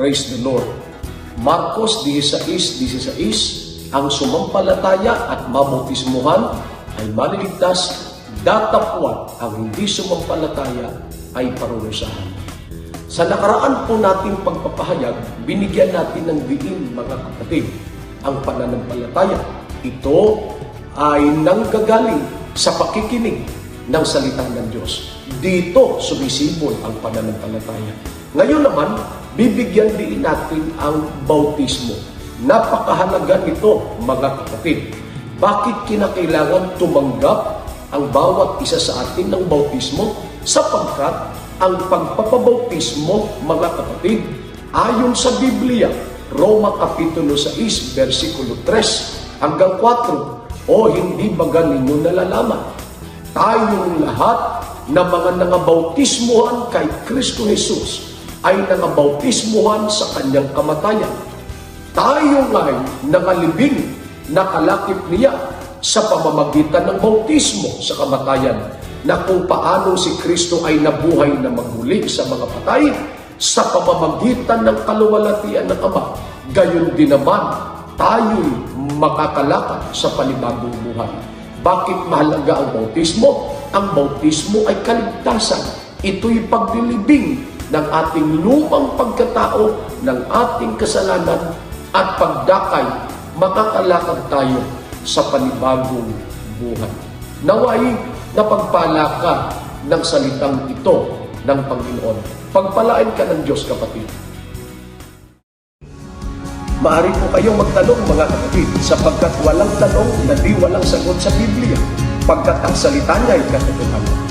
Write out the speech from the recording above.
Praise the Lord. Marcos 16:16, ang sumampalataya at mabautismuhan ay maliligtas, datapwan ang hindi sumampalataya ay parurusahan. Sa nakaraan po nating pagpapahayag, binigyan natin ng diin, mga kapatid, ang pananampalataya. Ito ay nanggagaling sa pakikinig ng salita ng Diyos. Dito sumisibol ang pananampalataya. Ngayon naman, bibigyan din natin ang bautismo. Napakahalaga nito, mga kapatid. Bakit kinakailangan tumanggap ang bawat isa sa atin ng bautismo? Sapagkat ang pagpapabautismo, mga kapatid, ayon sa Biblia, Roma Kapitulo 6, versikulo 3 hanggang 4, o hindi baga ninyo nalalaman, tayong lahat na mga nangabautismuhan kay Kristo Jesus ay nangabautismuhan sa kanyang kamatayan. Tayo nga'y nangalibing, nakalakip niya sa pamamagitan ng bautismo sa kamatayan, na kung paano si Kristo ay nabuhay na magmuli sa mga patay sa pamamagitan ng kaluwalhatian ng Ama, gayon din naman tayo'y makakalakad sa panibagong buhay. Bakit mahalaga ang bautismo? Ang bautismo ay kaligtasan. Ito'y paglilibing ng ating lumang pagkatao, ng ating kasalanan, at pagdakay, makakalakad tayo sa panibagong buhay. Naway, napagpala ka ng salitang ito ng Panginoon. Pagpalain ka ng Diyos, kapatid. Maaari po kayong magtanong, mga kapatid, sapagkat walang tanong na di walang sagot sa Biblia, pagkat ang salita niya ay katotohanan.